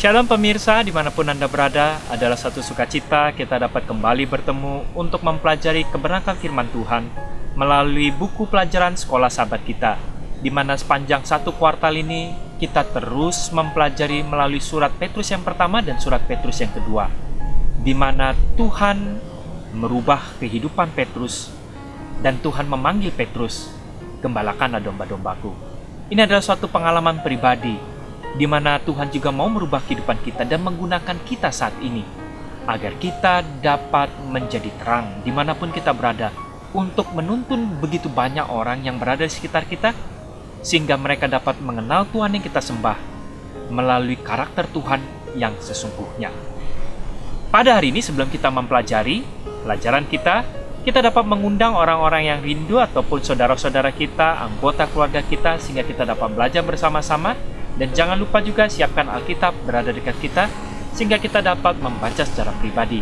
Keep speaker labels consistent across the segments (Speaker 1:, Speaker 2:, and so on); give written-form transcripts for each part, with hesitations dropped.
Speaker 1: Shalom pemirsa, dimanapun Anda berada, adalah satu sukacita kita dapat kembali bertemu untuk mempelajari kebenaran firman Tuhan melalui buku pelajaran sekolah sahabat kita, di mana sepanjang satu kuartal ini kita terus mempelajari melalui surat Petrus yang pertama dan surat Petrus yang kedua, di mana Tuhan merubah kehidupan Petrus dan Tuhan memanggil Petrus, "Gembalakanlah domba-dombaku." Ini adalah suatu pengalaman pribadi di mana Tuhan juga mau merubah kehidupan kita dan menggunakan kita saat ini agar kita dapat menjadi terang dimanapun kita berada untuk menuntun begitu banyak orang yang berada di sekitar kita sehingga mereka dapat mengenal Tuhan yang kita sembah melalui karakter Tuhan yang sesungguhnya. Pada hari ini sebelum kita mempelajari pelajaran kita dapat mengundang orang-orang yang rindu ataupun saudara-saudara kita, anggota keluarga kita sehingga kita dapat belajar bersama-sama. Dan jangan lupa juga siapkan Alkitab berada dekat kita sehingga kita dapat membaca secara pribadi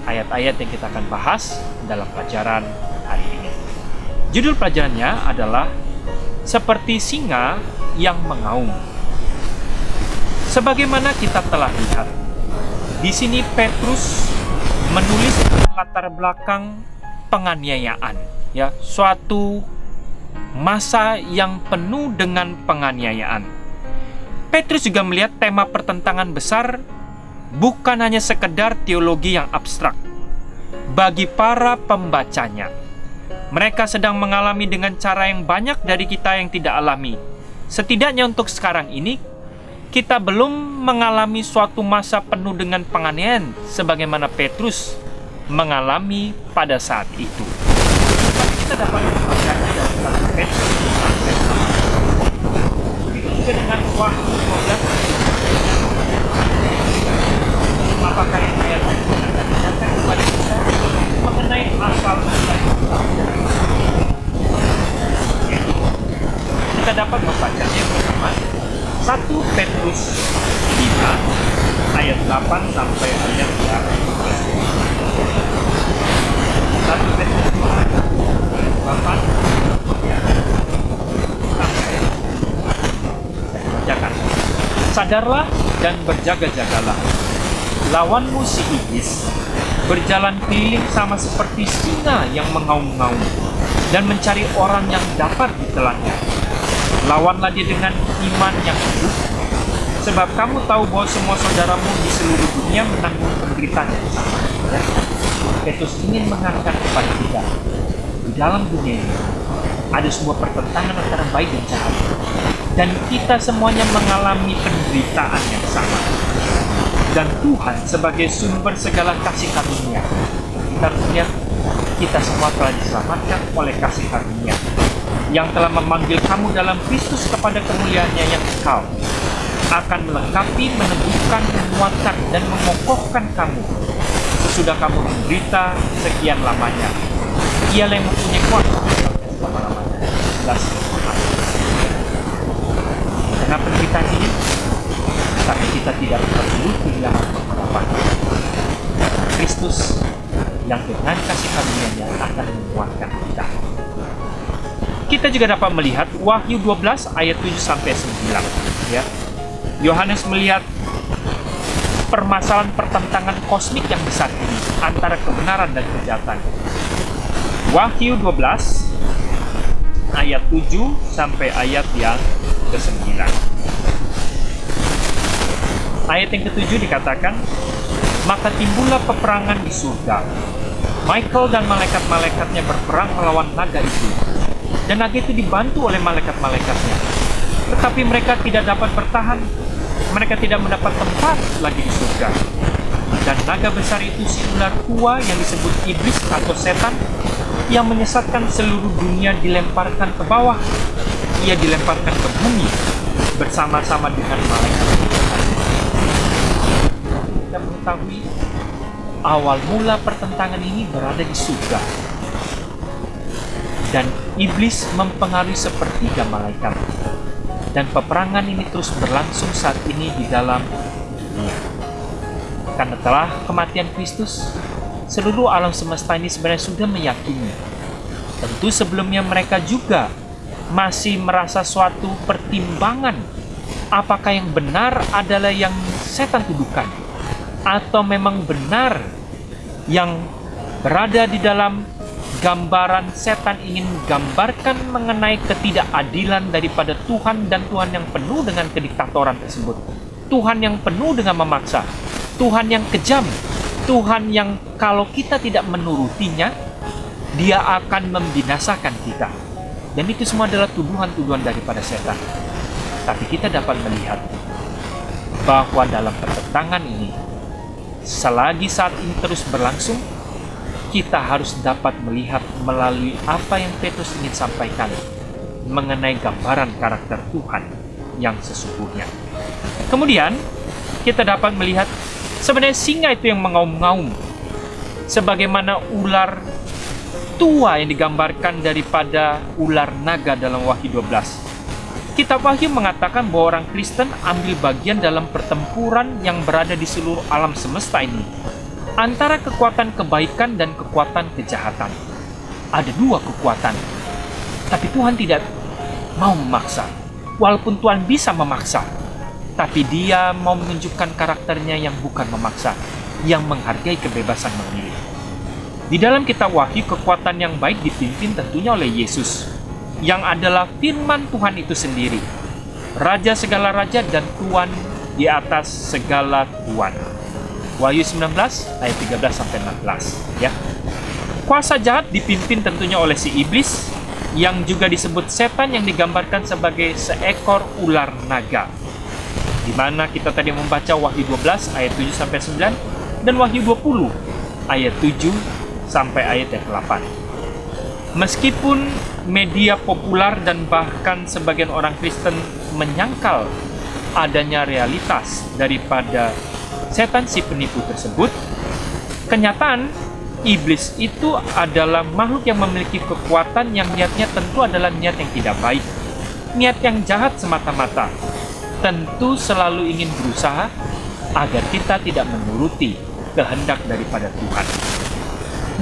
Speaker 1: ayat-ayat yang kita akan bahas dalam pelajaran hari ini. Judul pelajarannya adalah Seperti Singa yang Mengaum. Sebagaimana kita telah lihat, di sini Petrus menulis latar belakang penganiayaan, suatu masa yang penuh dengan penganiayaan. Petrus juga melihat tema pertentangan besar bukan hanya sekedar teologi yang abstrak. Bagi para pembacanya, mereka sedang mengalami dengan cara yang banyak dari kita yang tidak alami. Setidaknya untuk sekarang ini, kita belum mengalami suatu masa penuh dengan penganiayaan sebagaimana Petrus mengalami pada saat itu. Kita dapat mempelajari dari 1 Petrus dengan Wahyu 12. Apakah yang ayat ini akan menjelaskan kepada kita mengenai asal mula kita dapat membaca yang pertama 1 Petrus 5 ayat 8 sampai ayat 11. 1 Petrus 5 8 Sadarlah dan berjaga-jagalah. Lawanmu si iblis berjalan keliling sama seperti singa yang mengaum-ngaum dan mencari orang yang dapat ditelannya. Lawanlah dia dengan iman yang hidup, sebab kamu tahu bahwa semua saudaramu di seluruh dunia menanggung penderitaan yang sama. Petrus ingin mengangkat kepada kita, di dalam dunia ini ada sebuah pertentangan antara baik dan jahat. Dan kita semuanya mengalami penderitaan yang sama. Dan Tuhan sebagai sumber segala kasih karunia, kita harus lihat kita semua telah diselamatkan oleh kasih karunia yang telah memanggil kamu dalam Kristus kepada kemuliaannya yang kekal, akan melengkapi, meneguhkan, menguatkan, dan mengokohkan kamu sesudah kamu menderita sekian lamanya. Ialah yang mempunyai kuasa selama-lamanya. Karena penderitaan ini, tapi kita tidak perlu kehilangan pengharapan. Kristus yang dengan kasih karunia-Nya akan menguatkan kita. Kita juga dapat melihat Wahyu 12 ayat 7 sampai 9. Yohanes melihat permasalahan pertentangan kosmik yang besar ini antara kebenaran dan kejahatan. Wahyu 12 ayat 7 sampai ayat yang ke-9. Ayat yang ke-7 dikatakan, maka timbullah peperangan di surga. Michael dan malaikat-malaikatnya berperang melawan naga itu. Dan naga itu dibantu oleh malaikat-malaikatnya. Tetapi mereka tidak dapat bertahan. Mereka tidak mendapat tempat lagi di surga. Dan naga besar itu si ular tua yang disebut iblis atau setan, yang menyesatkan seluruh dunia dilemparkan ke bawah. Ia dilemparkan ke bumi bersama-sama dengan malaikat. Kita mengetahui awal mula pertentangan ini berada di surga. Dan iblis mempengaruhi sepertiga malaikat. Dan peperangan ini terus berlangsung saat ini di dalam dunia. Karena telah kematian Kristus, seluruh alam semesta ini sebenarnya sudah meyakini. Tentu sebelumnya mereka juga masih merasa suatu pertimbangan apakah yang benar adalah yang setan tuduhkan, atau memang benar yang berada di dalam gambaran setan ingin gambarkan mengenai ketidakadilan daripada Tuhan, dan Tuhan yang penuh dengan kediktatoran tersebut, Tuhan yang penuh dengan memaksa, Tuhan yang kejam, Tuhan yang kalau kita tidak menurutinya, dia akan membinasakan kita. Dan itu semua adalah tuduhan-tuduhan daripada setan. Tapi kita dapat melihat bahwa dalam pertentangan ini, selagi saat ini terus berlangsung, kita harus dapat melihat melalui apa yang Petrus ingin sampaikan mengenai gambaran karakter Tuhan yang sesungguhnya. Kemudian, kita dapat melihat sebenarnya singa itu yang mengaum-ngaum, sebagaimana ular tua yang digambarkan daripada ular naga dalam Wahyu 12. Kitab Wahyu mengatakan bahwa orang Kristen ambil bagian dalam pertempuran yang berada di seluruh alam semesta ini, antara kekuatan kebaikan dan kekuatan kejahatan. Ada dua kekuatan, tapi Tuhan tidak mau memaksa. Walaupun Tuhan bisa memaksa, tapi dia mau menunjukkan karakternya yang bukan memaksa, yang menghargai kebebasan memilih. Di dalam kitab Wahyu, kekuatan yang baik dipimpin tentunya oleh Yesus, yang adalah firman Tuhan itu sendiri, Raja segala raja dan Tuhan di atas segala Tuhan. Wahyu 19 ayat 13-16 ya. Kuasa jahat dipimpin tentunya oleh si iblis, yang juga disebut setan, yang digambarkan sebagai seekor ular naga, di mana kita tadi membaca Wahyu 12 ayat 7-9 dan Wahyu 20 ayat 7 sampai ayat yang ke-8. Meskipun media populer dan bahkan sebagian orang Kristen menyangkal adanya realitas daripada setan si penipu tersebut, kenyataan iblis itu adalah makhluk yang memiliki kekuatan yang niatnya tentu adalah niat yang tidak baik, niat yang jahat semata-mata, tentu selalu ingin berusaha agar kita tidak menuruti kehendak daripada Tuhan.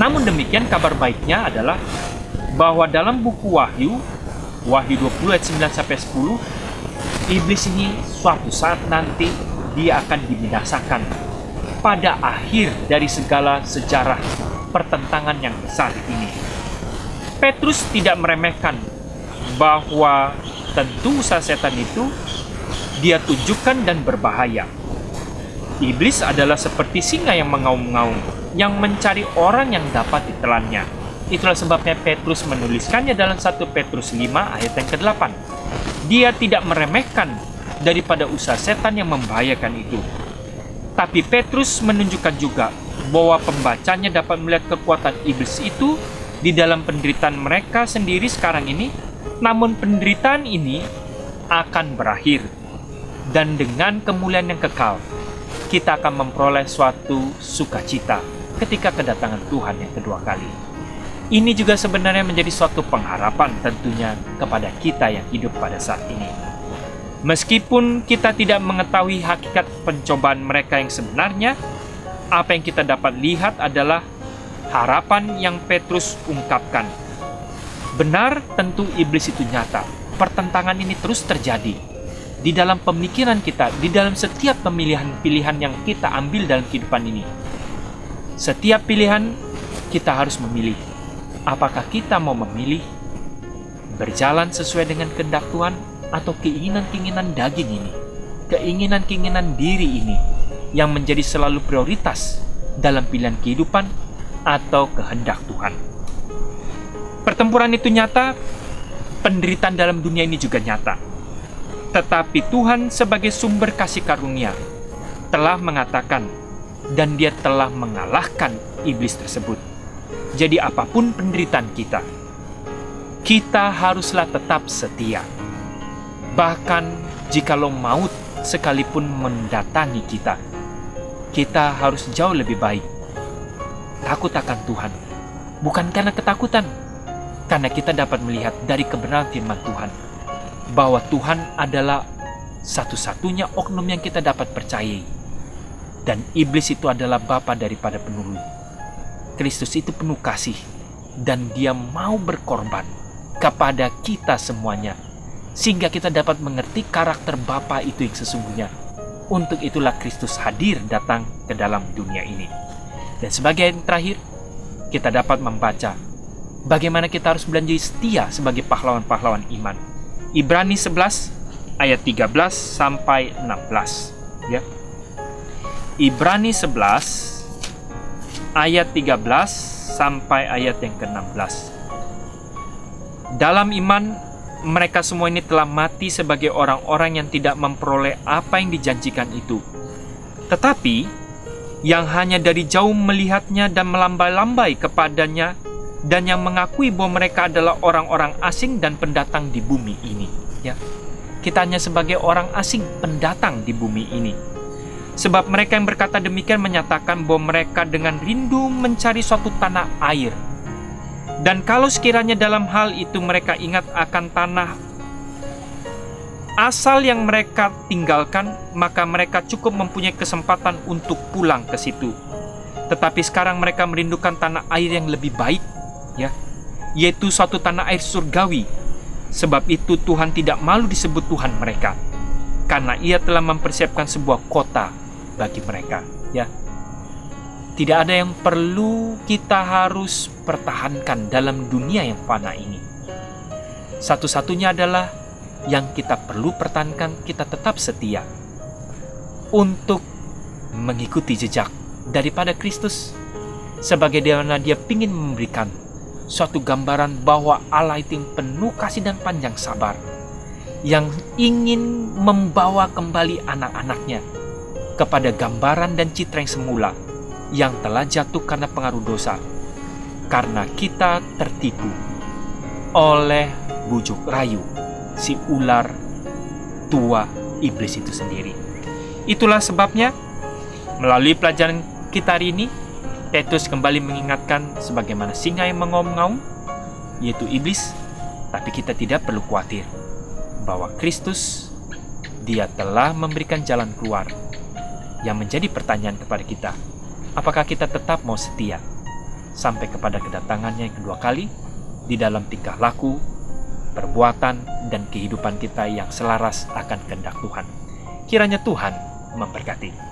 Speaker 1: Namun demikian, kabar baiknya adalah bahwa dalam buku Wahyu 20 ayat 9-10, iblis ini suatu saat nanti dia akan dibinasakan pada akhir dari segala sejarah pertentangan yang besar ini. Petrus tidak meremehkan bahwa tentu usaha setan itu dia tunjukkan dan berbahaya. Iblis adalah seperti singa yang mengaum-ngaum, yang mencari orang yang dapat ditelannya. Itulah sebabnya Petrus menuliskannya dalam 1 Petrus 5 ayat yang ke-8. Dia tidak meremehkan daripada usaha setan yang membahayakan itu. Tapi Petrus menunjukkan juga bahwa pembacanya dapat melihat kekuatan iblis itu di dalam penderitaan mereka sendiri sekarang ini. Namun penderitaan ini akan berakhir, dan dengan kemuliaan yang kekal, kita akan memperoleh suatu sukacita ketika kedatangan Tuhan yang kedua kali. Ini juga sebenarnya menjadi suatu pengharapan tentunya kepada kita yang hidup pada saat ini. Meskipun kita tidak mengetahui hakikat pencobaan mereka yang sebenarnya, apa yang kita dapat lihat adalah harapan yang Petrus ungkapkan. Benar, tentu iblis itu nyata. Pertentangan ini terus terjadi di dalam pemikiran kita, di dalam setiap pilihan-pilihan yang kita ambil dalam kehidupan ini. Setiap pilihan kita harus memilih. Apakah kita mau memilih berjalan sesuai dengan kehendak Tuhan, atau keinginan-keinginan daging ini, keinginan-keinginan diri ini yang menjadi selalu prioritas dalam pilihan kehidupan atau kehendak Tuhan. Pertempuran itu nyata, penderitaan dalam dunia ini juga nyata. Tetapi Tuhan sebagai sumber kasih karunia telah mengatakan, dan dia telah mengalahkan iblis tersebut. Jadi apapun penderitaan kita, kita haruslah tetap setia. Bahkan jikalau maut sekalipun mendatangi kita, kita harus jauh lebih baik takut akan Tuhan. Bukan karena ketakutan, karena kita dapat melihat dari kebenaran firman Tuhan bahwa Tuhan adalah satu-satunya oknum yang kita dapat percayai, dan iblis itu adalah bapa daripada penurut. Kristus itu penuh kasih, dan dia mau berkorban kepada kita semuanya, sehingga kita dapat mengerti karakter bapa itu yang sesungguhnya. Untuk itulah Kristus hadir datang ke dalam dunia ini. Dan sebagai yang terakhir, kita dapat membaca bagaimana kita harus belajar setia sebagai pahlawan-pahlawan iman. Ibrani 11 ayat 13 sampai 16, ya. Ibrani 11 ayat 13 sampai ayat yang ke-16. Dalam iman, mereka semua ini telah mati sebagai orang-orang yang tidak memperoleh apa yang dijanjikan itu. Tetapi, yang hanya dari jauh melihatnya dan melambai-lambai kepadanya, dan yang mengakui bahwa mereka adalah orang-orang asing dan pendatang di bumi ini. Ya, kita hanya sebagai orang asing pendatang di bumi ini. Sebab mereka yang berkata demikian menyatakan bahwa mereka dengan rindu mencari suatu tanah air. Dan kalau sekiranya dalam hal itu mereka ingat akan tanah asal yang mereka tinggalkan, maka mereka cukup mempunyai kesempatan untuk pulang ke situ. Tetapi sekarang mereka merindukan tanah air yang lebih baik, ya, yaitu suatu tanah air surgawi. Sebab itu Tuhan tidak malu disebut Tuhan mereka, karena Ia telah mempersiapkan sebuah kota bagi mereka, ya. Tidak ada yang perlu kita harus pertahankan dalam dunia yang fana ini. Satu-satunya adalah yang kita perlu pertahankan, kita tetap setia untuk mengikuti jejak daripada Kristus, sebagai Dia ingin memberikan suatu gambaran bahwa Allah itu yang penuh kasih dan panjang sabar, yang ingin membawa kembali anak-anaknya kepada gambaran dan citra yang semula, yang telah jatuh karena pengaruh dosa, karena kita tertipu oleh bujuk rayu si ular tua iblis itu sendiri. Itulah sebabnya melalui pelajaran kita hari ini, Petrus kembali mengingatkan sebagaimana singa yang mengaum-ngaum, yaitu iblis. Tapi kita tidak perlu khawatir bahwa Kristus, Dia telah memberikan jalan keluar. Yang menjadi pertanyaan kepada kita, apakah kita tetap mau setia sampai kepada kedatangannya yang kedua kali di dalam tingkah laku, perbuatan, dan kehidupan kita yang selaras akan kehendak Tuhan. Kiranya Tuhan memberkati.